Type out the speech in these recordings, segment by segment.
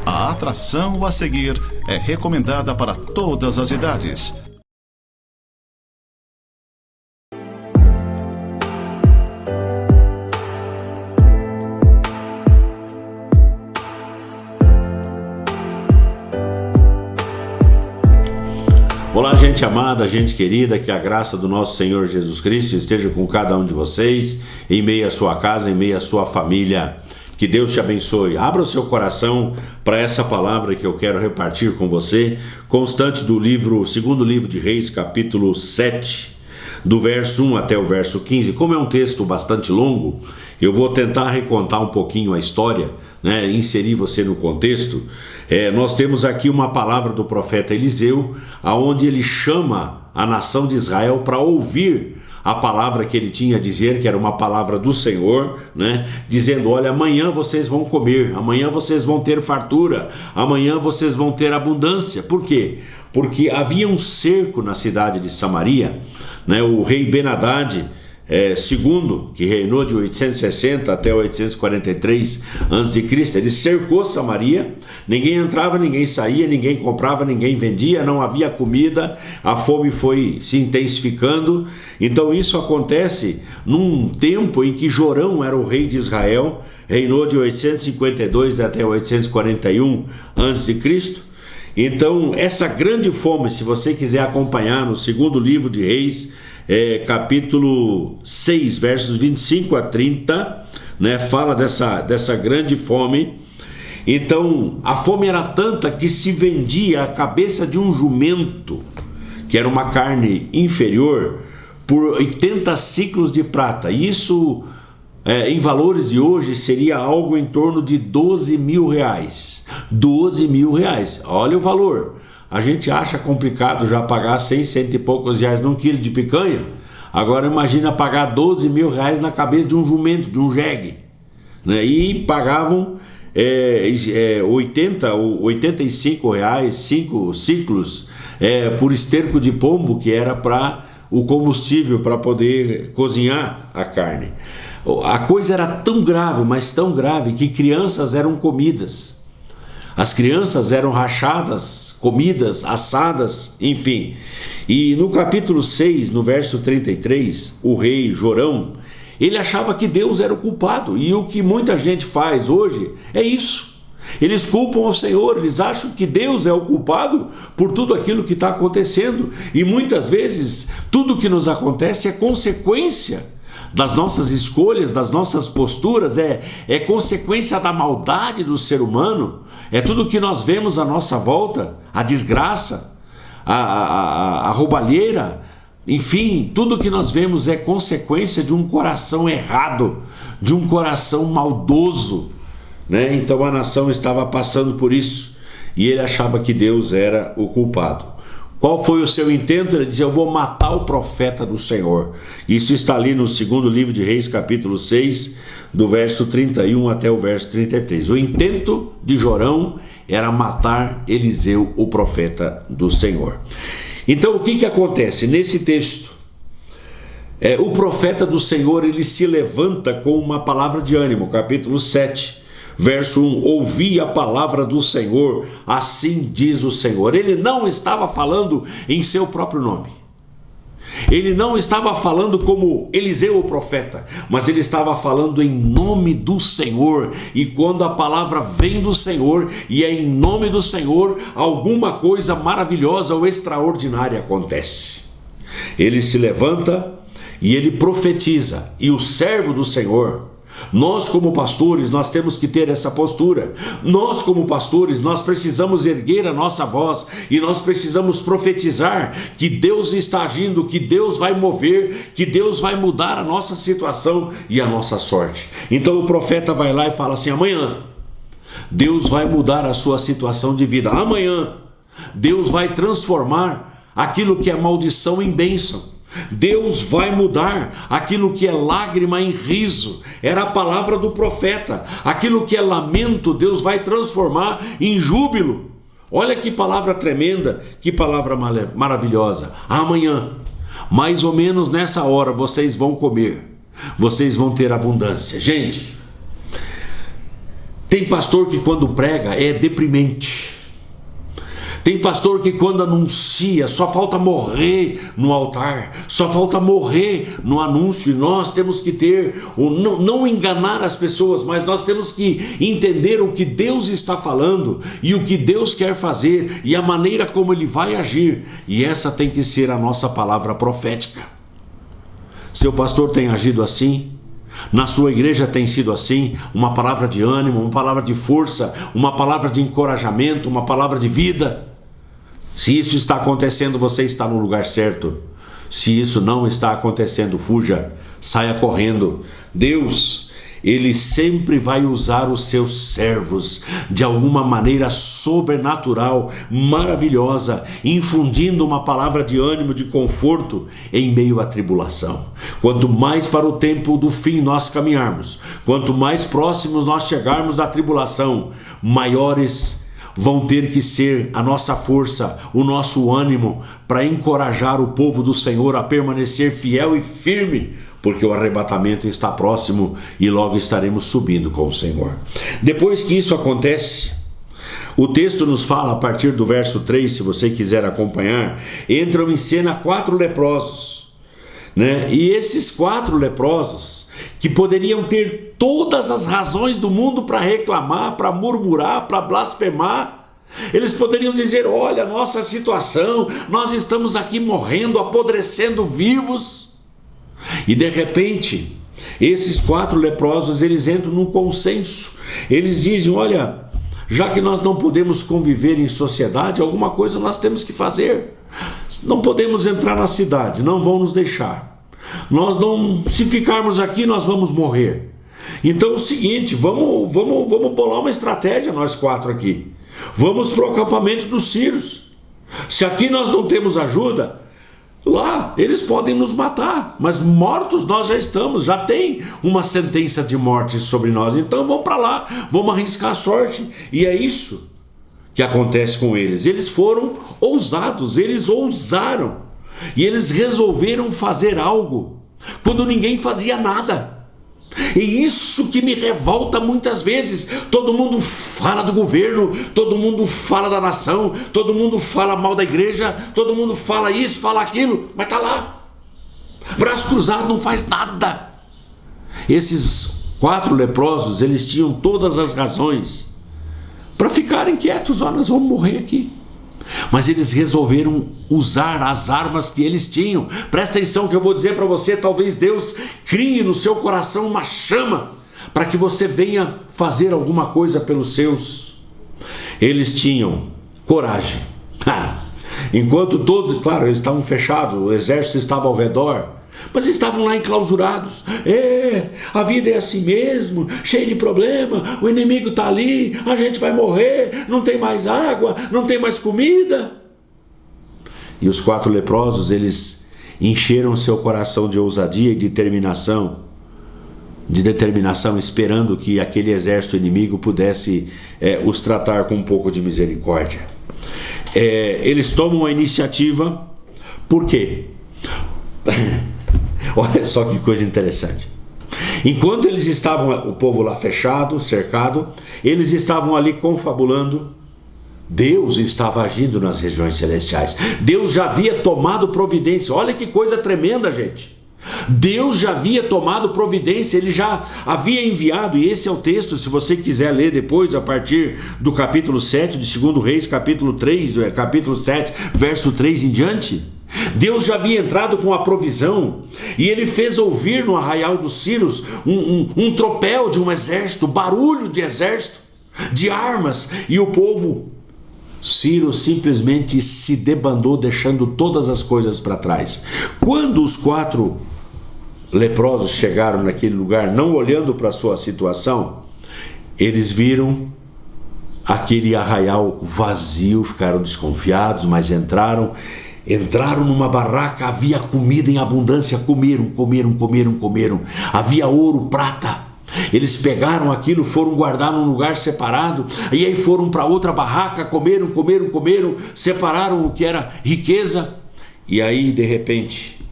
A atração a seguir é recomendada para todas as idades. Olá, gente amada, gente querida, que a graça do nosso Senhor Jesus Cristo esteja com cada um de vocês, em meio à sua casa, em meio à sua família. Que Deus te abençoe. Abra o seu coração para essa palavra que eu quero repartir com você, constante do segundo livro de Reis, capítulo 7, do verso 1 até o verso 15. Como é um texto bastante longo, eu vou tentar recontar um pouquinho a história, inserir você no contexto. Nós temos aqui uma palavra do profeta Eliseu, aonde ele chama a nação de Israel para ouvir a palavra que ele tinha a dizer, que era uma palavra do Senhor, dizendo: olha, amanhã vocês vão comer, amanhã vocês vão ter fartura, amanhã vocês vão ter abundância. Por quê? Porque havia um cerco na cidade de Samaria, o rei Ben-Hadad, segundo, que reinou de 860 até 843 a.C., ele cercou Samaria, ninguém entrava, ninguém saía, ninguém comprava, ninguém vendia, não havia comida, a fome foi se intensificando. Então isso acontece num tempo em que Jorão era o rei de Israel, reinou de 852 até 841 a.C. Então essa grande fome, se você quiser acompanhar no segundo livro de Reis, capítulo 6, versos 25 a 30, fala dessa grande fome. Então, a fome era tanta que se vendia a cabeça de um jumento, que era uma carne inferior, por 80 ciclos de prata. Isso, em valores de hoje, seria algo em torno de 12 mil reais. 12 mil reais, olha o valor. A gente acha complicado já pagar 100 e poucos reais num quilo de picanha. Agora imagina pagar 12 mil reais na cabeça de um jumento, de um jegue. E pagavam 80 ou 85 reais, 5 ciclos, por esterco de pombo, que era para o combustível para poder cozinhar a carne. A coisa era tão grave, mas tão grave, que crianças eram comidas. As crianças eram rachadas, comidas, assadas, enfim. E no capítulo 6, no verso 33, o rei Jorão, ele achava que Deus era o culpado. E o que muita gente faz hoje é isso. Eles culpam ao Senhor, eles acham que Deus é o culpado por tudo aquilo que está acontecendo. E muitas vezes, tudo que nos acontece é consequência das nossas escolhas, das nossas posturas, é consequência da maldade do ser humano, é tudo que nós vemos à nossa volta, a desgraça, a roubalheira, enfim, tudo que nós vemos é consequência de um coração errado, de um coração maldoso, Então a nação estava passando por isso, e ele achava que Deus era o culpado. Qual foi o seu intento? Ele dizia: eu vou matar o profeta do Senhor. Isso está ali no segundo livro de Reis, capítulo 6, do verso 31 até o verso 33. O intento de Jorão era matar Eliseu, o profeta do Senhor. Então o que acontece? Nesse texto, o profeta do Senhor, ele se levanta com uma palavra de ânimo, capítulo 7. Verso 1, ouvi a palavra do Senhor, assim diz o Senhor. Ele não estava falando em seu próprio nome. Ele não estava falando como Eliseu o profeta, mas ele estava falando em nome do Senhor. E quando a palavra vem do Senhor e é em nome do Senhor, alguma coisa maravilhosa ou extraordinária acontece. Ele se levanta e ele profetiza. E o servo do Senhor, nós como pastores, nós temos que ter essa postura. Nós como pastores, nós precisamos erguer a nossa voz e nós precisamos profetizar que Deus está agindo, que Deus vai mover, que Deus vai mudar a nossa situação e a nossa sorte. Então o profeta vai lá e fala assim: amanhã Deus vai mudar a sua situação de vida. Amanhã Deus vai transformar aquilo que é maldição em bênção. Deus vai mudar aquilo que é lágrima em riso. Era a palavra do profeta. Aquilo que é lamento, Deus vai transformar em júbilo. Olha que palavra tremenda, que palavra maravilhosa. Amanhã, mais ou menos nessa hora, vocês vão comer, vocês vão ter abundância. Gente, Tem pastor que quando prega é deprimente. Tem pastor que quando anuncia só falta morrer no altar, só falta morrer no anúncio. E nós temos que ter, não enganar as pessoas, mas nós temos que entender o que Deus está falando e o que Deus quer fazer e a maneira como Ele vai agir. E essa tem que ser a nossa palavra profética. Seu pastor tem agido assim? Na sua igreja tem sido assim? Uma palavra de ânimo, uma palavra de força, uma palavra de encorajamento, uma palavra de vida? Se isso está acontecendo, você está no lugar certo. Se isso não está acontecendo, fuja, saia correndo. Deus, Ele sempre vai usar os seus servos de alguma maneira sobrenatural, maravilhosa, infundindo uma palavra de ânimo, de conforto em meio à tribulação. Quanto mais para o tempo do fim nós caminharmos, quanto mais próximos nós chegarmos da tribulação, maiores vão ter que ser a nossa força, o nosso ânimo para encorajar o povo do Senhor a permanecer fiel e firme, porque o arrebatamento está próximo e logo estaremos subindo com o Senhor. Depois que isso acontece, o texto nos fala, a partir do verso 3, se você quiser acompanhar, entram em cena 4 leprosos, né? E esses 4 leprosos, que poderiam ter todas as razões do mundo para reclamar, para murmurar, para blasfemar, eles poderiam dizer: olha a nossa situação, nós estamos aqui morrendo, apodrecendo vivos. E de repente, esses 4 leprosos, eles entram num consenso. Eles dizem: olha, já que nós não podemos conviver em sociedade, alguma coisa nós temos que fazer. Não podemos entrar na cidade, não vão nos deixar. Se ficarmos aqui, nós vamos morrer. Então é o seguinte, vamos bolar uma estratégia, nós 4 aqui. Vamos para o acampamento dos sírios. Se aqui nós não temos ajuda, lá eles podem nos matar, mas mortos nós já estamos, já tem uma sentença de morte sobre nós. Então vamos para lá, vamos arriscar a sorte. E é isso que acontece com eles. Eles foram ousados, eles ousaram. E eles resolveram fazer algo quando ninguém fazia nada. E isso que me revolta muitas vezes. Todo mundo fala do governo, todo mundo fala da nação, todo mundo fala mal da igreja, todo mundo fala isso, fala aquilo, mas está lá, braço cruzado, não faz nada. Esses 4 leprosos, eles tinham todas as razões para ficarem quietos. Nós vamos morrer aqui. Mas eles resolveram usar as armas que eles tinham. Presta atenção que eu vou dizer para você. Talvez Deus crie no seu coração uma chama para que você venha fazer alguma coisa pelos seus. Eles tinham coragem. Enquanto todos, claro, eles estavam fechados, o exército estava ao redor, mas estavam lá enclausurados. A vida é assim mesmo, cheia de problema, o inimigo está ali, a gente vai morrer, não tem mais água, não tem mais comida. E os 4 leprosos, eles encheram seu coração de ousadia e determinação, esperando que aquele exército inimigo pudesse os tratar com um pouco de misericórdia. Eles tomam a iniciativa. Por quê? Olha só que coisa interessante. Enquanto eles estavam, o povo lá fechado, cercado, eles estavam ali confabulando. Deus estava agindo nas regiões celestiais. Deus já havia tomado providência. Olha que coisa tremenda, gente. Deus já havia tomado providência, Ele já havia enviado, e esse é o texto, se você quiser ler depois, a partir do capítulo 7 de 2 Reis, capítulo 7, verso 3 em diante. Deus já havia entrado com a provisão, e Ele fez ouvir no arraial dos sírios um tropel de um exército, barulho de exército, de armas, e o povo sírio simplesmente se debandou, deixando todas as coisas para trás. Quando os 4 leprosos chegaram naquele lugar, não olhando para a sua situação, eles viram aquele arraial vazio, ficaram desconfiados, mas entraram numa barraca, havia comida em abundância, comeram, havia ouro, prata. Eles pegaram aquilo, foram guardar num lugar separado, e aí foram para outra barraca, comeram, separaram o que era riqueza. E aí, de repente,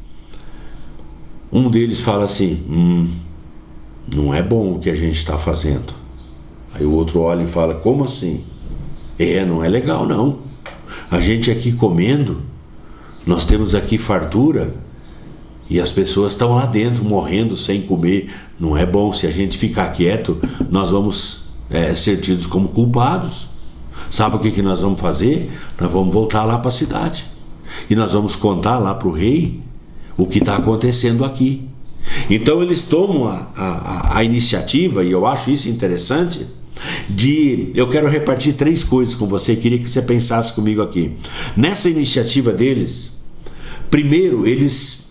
um deles fala assim: não é bom o que a gente está fazendo. Aí o outro olha e fala: como assim? Não é legal não. A gente aqui comendo, nós temos aqui fartura, e as pessoas estão lá dentro morrendo sem comer. Não é bom. Se a gente ficar quieto, nós vamos ser tidos como culpados. Sabe o que nós vamos fazer? Nós vamos voltar lá para a cidade e nós vamos contar lá para o rei o que está acontecendo aqui. Então eles tomam a iniciativa, e eu acho isso interessante. Eu quero repartir 3 coisas com você. Queria que você pensasse comigo aqui. Nessa iniciativa deles, primeiro eles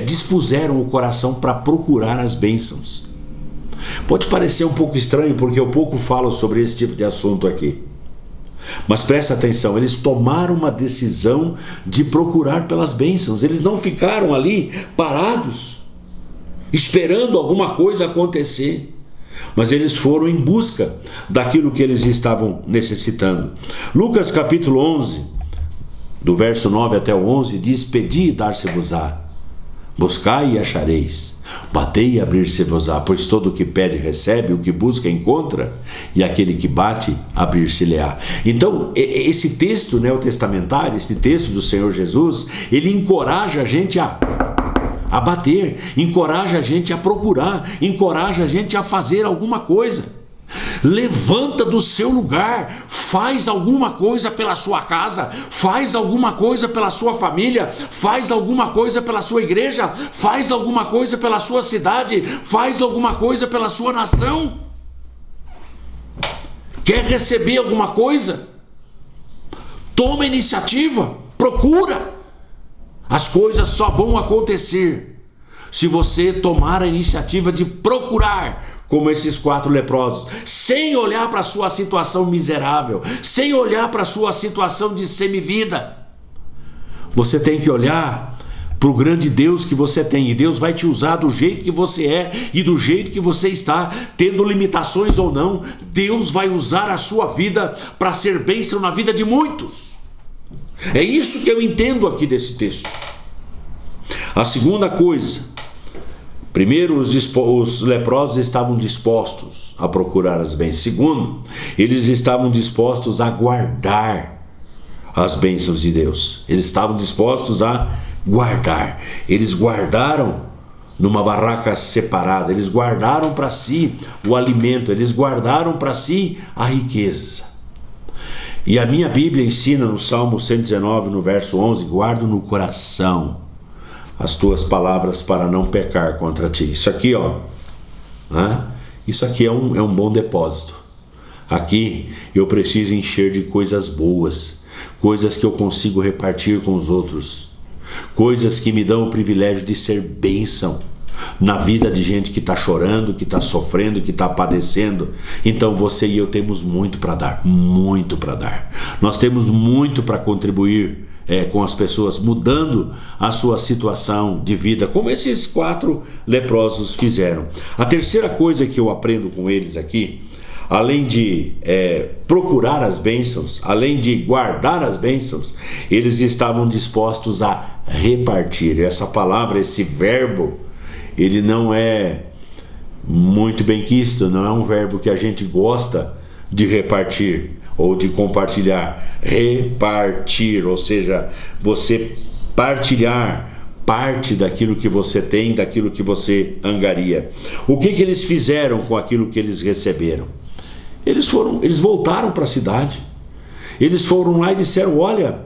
dispuseram o coração para procurar as bênçãos. Pode parecer um pouco estranho, porque eu pouco falo sobre esse tipo de assunto aqui, mas presta atenção, eles tomaram uma decisão de procurar pelas bênçãos. Eles não ficaram ali parados esperando alguma coisa acontecer, mas eles foram em busca daquilo que eles estavam necessitando. Lucas capítulo 11, do verso 9 até o 11, diz: pedi e dar-se-vos-á, buscai e achareis, batei e abrir-se-vos-á, pois todo o que pede recebe, o que busca encontra, e aquele que bate, abrir-se-lhe-á. Então, esse texto neotestamentário, esse texto do Senhor Jesus, ele encoraja a gente a bater, encoraja a gente a procurar, encoraja a gente a fazer alguma coisa. Levanta do seu lugar, faz alguma coisa pela sua casa, faz alguma coisa pela sua família, faz alguma coisa pela sua igreja, faz alguma coisa pela sua cidade, faz alguma coisa pela sua nação. Quer receber alguma coisa? Toma iniciativa, procura. As coisas só vão acontecer se você tomar a iniciativa de procurar, como esses 4 leprosos, sem olhar para a sua situação miserável, sem olhar para a sua situação de semivida. Você tem que olhar para o grande Deus que você tem, e Deus vai te usar do jeito que você é e do jeito que você está, tendo limitações ou não. Deus vai usar a sua vida para ser bênção na vida de muitos. É isso que eu entendo aqui desse texto. A segunda coisa: primeiro, os leprosos estavam dispostos a procurar as bênçãos. Segundo, eles estavam dispostos a guardar as bênçãos de Deus. Eles estavam dispostos a guardar. Eles guardaram numa barraca separada. Eles guardaram para si o alimento. Eles guardaram para si a riqueza. E a minha Bíblia ensina no Salmo 119, no verso 11: guardo no coração as tuas palavras para não pecar contra ti. Isso aqui, isso aqui é um bom depósito. Aqui eu preciso encher de coisas boas, coisas que eu consigo repartir com os outros, coisas que me dão o privilégio de ser bênção na vida de gente que está chorando, que está sofrendo, que está padecendo. Então você e eu temos muito para dar, muito para dar. Nós temos muito para contribuir com as pessoas, mudando a sua situação de vida, como esses 4 leprosos fizeram. A terceira coisa que eu aprendo com eles aqui, além de procurar as bênçãos, além de guardar as bênçãos, eles estavam dispostos a repartir. Essa palavra, esse verbo, ele não é muito benquisto, não é um verbo que a gente gosta de repartir ou de compartilhar. Repartir, ou seja, você partilhar parte daquilo que você tem, daquilo que você angaria. O que eles fizeram com aquilo que eles receberam? Eles voltaram para a cidade. Eles foram lá e disseram: olha,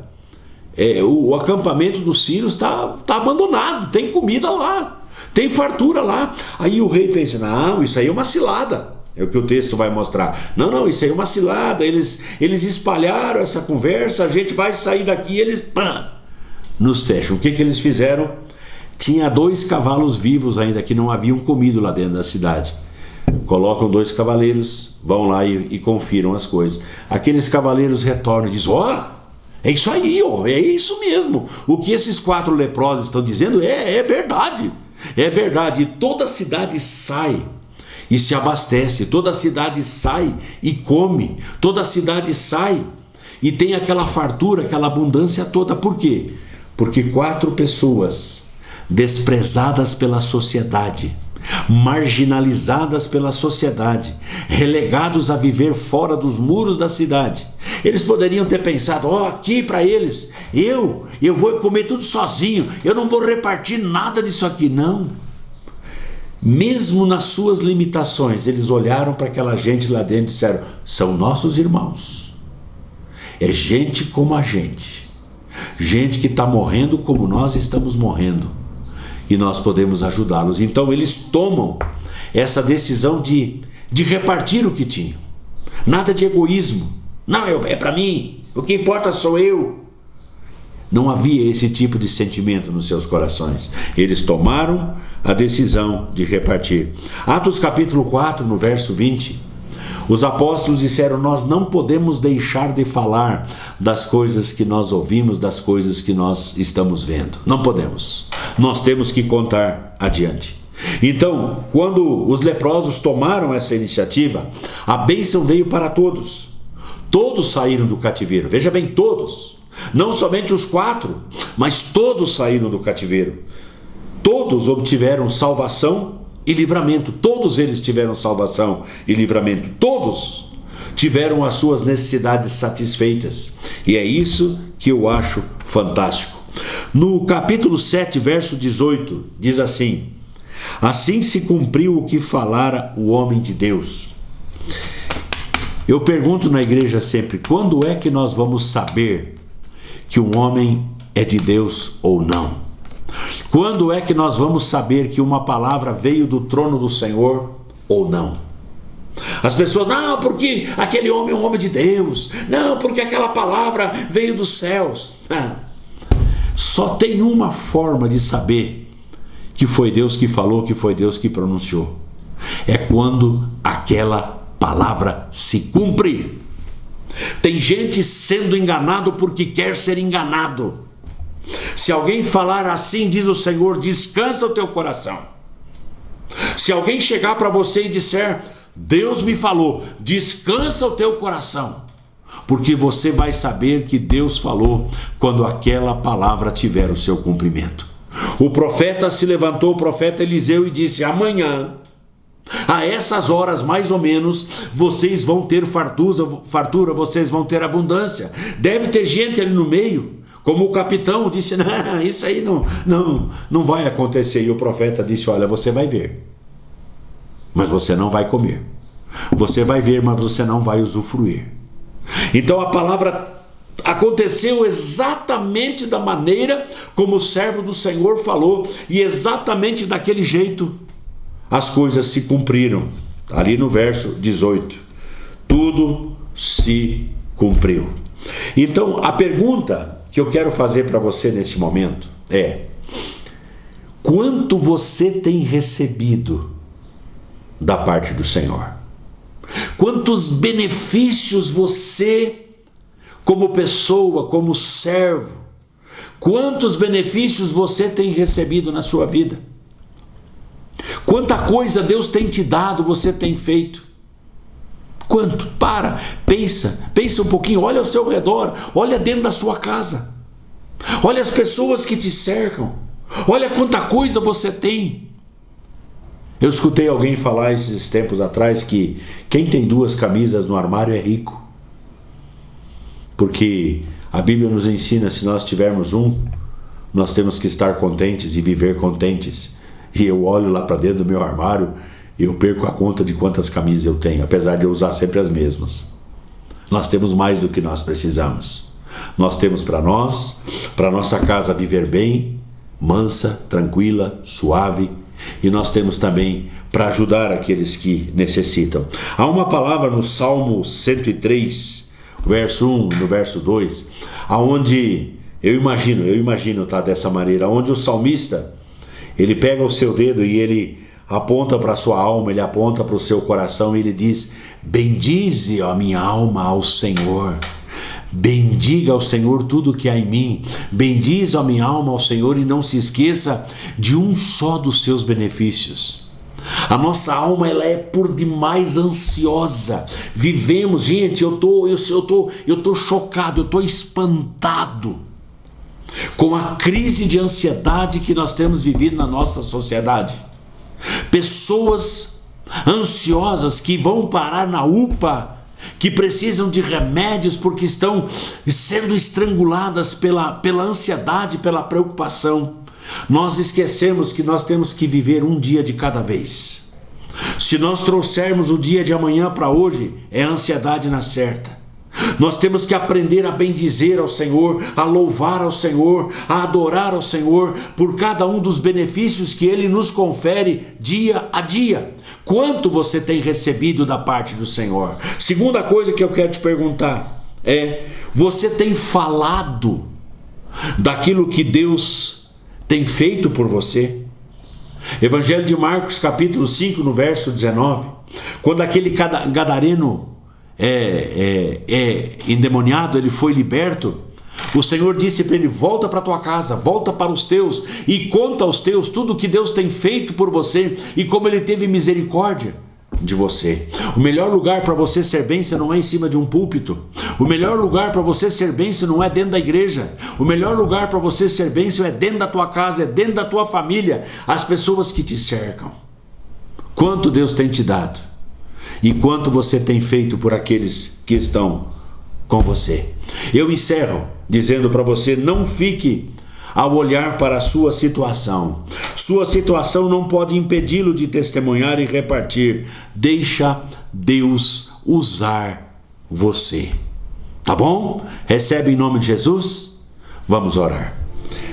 o acampamento dos sírios está abandonado, tem comida lá, tem fartura lá. Aí o rei pensa: não, isso aí é uma cilada. É o que o texto vai mostrar. Não, isso aí é uma cilada. Eles espalharam essa conversa, a gente vai sair daqui, eles nos fecham. O que eles fizeram? Tinha 2 cavalos vivos ainda que não haviam comido lá dentro da cidade. Colocam 2 cavaleiros, vão lá e confiram as coisas. Aqueles cavaleiros retornam e dizem: é isso aí, é isso mesmo. O que esses 4 leprosos estão dizendo é verdade. É verdade. E toda a cidade sai e se abastece, toda a cidade sai e come, toda a cidade sai e tem aquela fartura, aquela abundância toda. Por quê? Porque 4 pessoas desprezadas pela sociedade, marginalizadas pela sociedade, relegados a viver fora dos muros da cidade. Eles poderiam ter pensado: aqui para eles, eu vou comer tudo sozinho, eu não vou repartir nada disso aqui. Não. Mesmo nas suas limitações, eles olharam para aquela gente lá dentro e disseram: são nossos irmãos, é gente como a gente que está morrendo como nós estamos morrendo, e nós podemos ajudá-los. Então eles tomam essa decisão de repartir o que tinham. Nada de egoísmo. Não, é para mim, o que importa sou eu. Não havia esse tipo de sentimento nos seus corações. Eles tomaram a decisão de repartir. Atos capítulo 4, no verso 20, os apóstolos disseram: nós não podemos deixar de falar das coisas que nós ouvimos, das coisas que nós estamos vendo. Não podemos. Nós temos que contar adiante. Então, quando os leprosos tomaram essa iniciativa, a bênção veio para todos. Todos saíram do cativeiro. Veja bem, todos. Não somente os 4, mas todos saíram do cativeiro. Todos obtiveram salvação e livramento. Todos eles tiveram salvação e livramento. Todos tiveram as suas necessidades satisfeitas. E é isso que eu acho fantástico. No capítulo 7, verso 18, diz assim: assim se cumpriu o que falara o homem de Deus. Eu pergunto na igreja sempre: quando é que nós vamos saber que um homem é de Deus ou não? Quando é que nós vamos saber que uma palavra veio do trono do Senhor ou não? As pessoas: não, porque aquele homem é um homem de Deus. Não, porque aquela palavra veio dos céus. Só tem uma forma de saber que foi Deus que falou, que foi Deus que pronunciou. É quando aquela palavra se cumpre. Tem gente sendo enganado porque quer ser enganado. Se alguém falar assim, diz o Senhor, descansa o teu coração. Se alguém chegar para você e disser: Deus me falou, descansa o teu coração, porque você vai saber que Deus falou quando aquela palavra tiver o seu cumprimento. O profeta se levantou, o profeta Eliseu, e disse: amanhã, a essas horas mais ou menos, vocês vão ter fartura, vocês vão ter abundância. Deve ter gente ali no meio, como o capitão disse: não, isso aí não vai acontecer. E o profeta disse: olha, você vai ver, mas você não vai comer. Você vai ver, mas você não vai usufruir. Então a palavra aconteceu exatamente da maneira como o servo do Senhor falou, e exatamente daquele jeito as coisas se cumpriram. Ali no verso 18, tudo se cumpriu. Então a pergunta que eu quero fazer para você nesse momento é: quanto você tem recebido da parte do Senhor? Quantos benefícios você, como pessoa, como servo, quantos benefícios você tem recebido na sua vida? Quanta coisa Deus tem te dado, você tem feito? Quanto? Pensa um pouquinho, olha ao seu redor, olha dentro da sua casa, olha as pessoas que te cercam, olha quanta coisa você tem. Eu escutei alguém falar esses tempos atrás que quem tem 2 camisas no armário é rico, porque a Bíblia nos ensina: se nós tivermos nós temos que estar contentes e viver contentes. E eu olho lá para dentro do meu armário e eu perco a conta de quantas camisas eu tenho, apesar de eu usar sempre as mesmas. Nós temos mais do que nós precisamos. Nós temos para nossa casa viver bem, mansa, tranquila, suave, e nós temos também para ajudar aqueles que necessitam. Há uma palavra no Salmo 103, verso 1, no verso 2, aonde eu imagino, tá, dessa maneira, onde o salmista, ele pega o seu dedo e ele aponta para a sua alma, ele aponta para o seu coração e ele diz: bendize a minha alma ao Senhor. Bendiga ao Senhor tudo que há em mim. Bendize a minha alma ao Senhor e não se esqueça de um só dos seus benefícios. A nossa alma, ela é por demais ansiosa. Vivemos, gente, eu tô chocado, eu tô espantado com a crise de ansiedade que nós temos vivido na nossa sociedade. pessoas ansiosas que vão parar na UPA, que precisam de remédios porque estão sendo estranguladas pela ansiedade, pela preocupação. Nós esquecemos que nós temos que viver um dia de cada vez. Se nós trouxermos o dia de amanhã para hoje, é a ansiedade na certa. Nós temos que aprender a bendizer ao Senhor, a louvar ao Senhor, a adorar ao Senhor por cada um dos benefícios que Ele nos confere dia a dia. Quanto você tem recebido da parte do Senhor? Segunda coisa que eu quero te perguntar é: você tem falado daquilo que Deus tem feito por você? Evangelho de capítulo 5, no verso 19, quando aquele gadareno endemoniado, ele foi liberto, o Senhor disse para ele: volta para tua casa, volta para os teus e conta aos teus tudo o que Deus tem feito por você e como Ele teve misericórdia de você. O melhor lugar para você ser bênção não é em cima de um púlpito. O melhor lugar para você ser bênção não é dentro da igreja. O melhor lugar para você ser bênção é dentro da tua casa, é dentro da tua família, as pessoas que te cercam. Quanto Deus tem te dado e quanto você tem feito por aqueles que estão com você. Eu encerro dizendo para você: não fique ao olhar para a sua situação. Sua situação não pode impedi-lo de testemunhar e repartir. Deixa Deus usar você. Tá bom? Recebe em nome de Jesus? Vamos orar.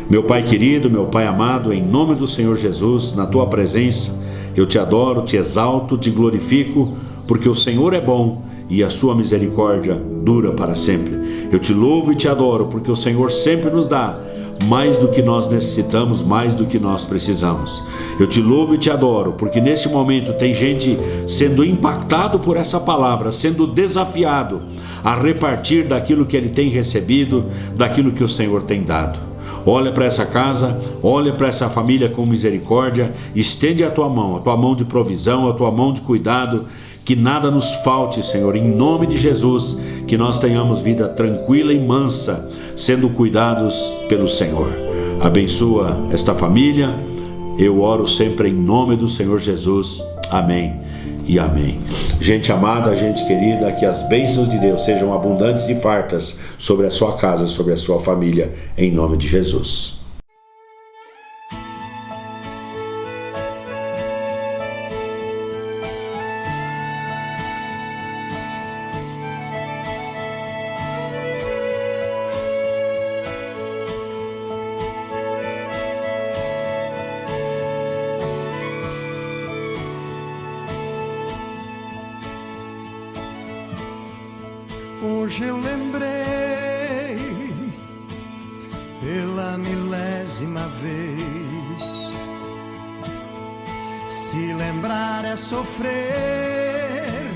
Meu Pai querido, meu Pai amado, em nome do Senhor Jesus, na tua presença, eu te adoro, te exalto, te glorifico, porque o Senhor é bom e a sua misericórdia dura para sempre. Eu te louvo e te adoro, porque o Senhor sempre nos dá mais do que nós necessitamos, mais do que nós precisamos. Eu te louvo e te adoro, porque neste momento tem gente sendo impactado por essa palavra, sendo desafiado a repartir daquilo que ele tem recebido, daquilo que o Senhor tem dado. Olha para essa casa, olha para essa família com misericórdia, estende a tua mão de provisão, a tua mão de cuidado, que nada nos falte, Senhor, em nome de Jesus, que nós tenhamos vida tranquila e mansa, sendo cuidados pelo Senhor. Abençoa esta família, eu oro sempre em nome do Senhor Jesus. Amém e amém. Gente amada, gente querida, que as bênçãos de Deus sejam abundantes e fartas sobre a sua casa, sobre a sua família, em nome de Jesus. Hoje eu lembrei pela milésima vez. Se lembrar é sofrer,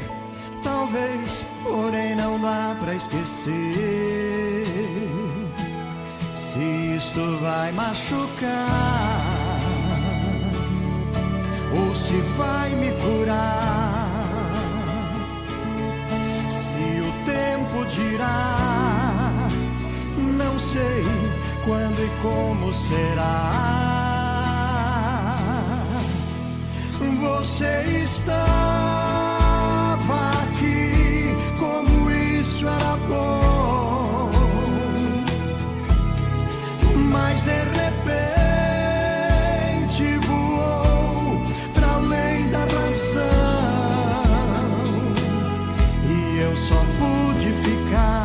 talvez, porém não dá pra esquecer. Se isto vai machucar ou se vai me curar, dirá, não sei quando e como será. Você estava aqui, como isso era bom, mas de repente voou para além da razão e eu só pude ficar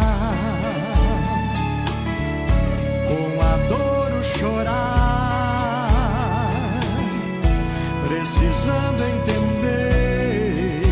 com a dor, o chorar, precisando entender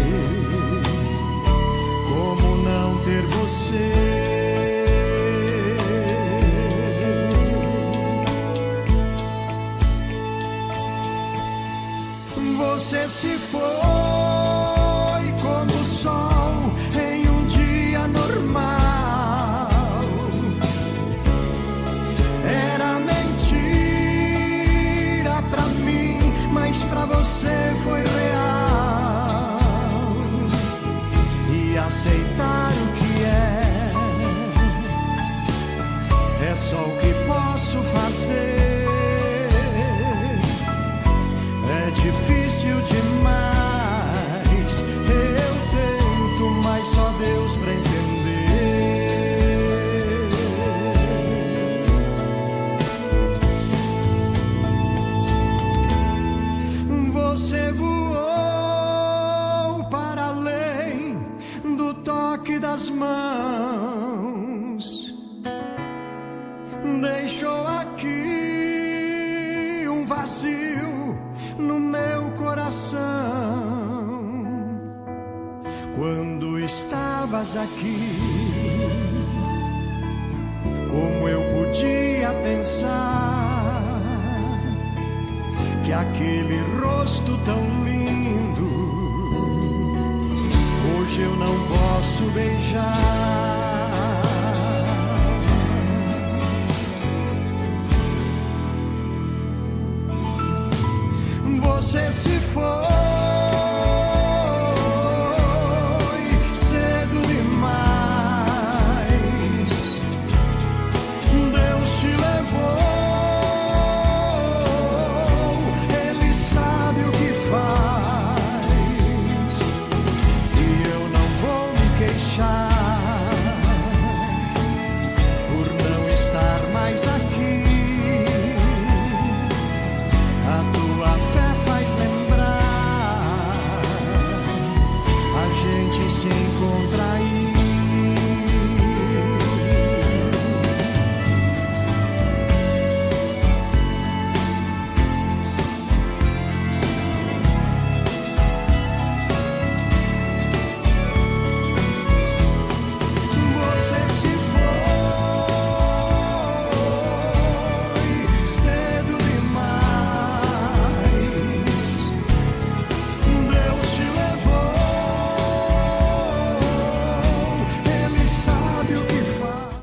mais aqui. Como eu podia pensar que aquele rosto tão lindo hoje eu não posso beijar. Você se foi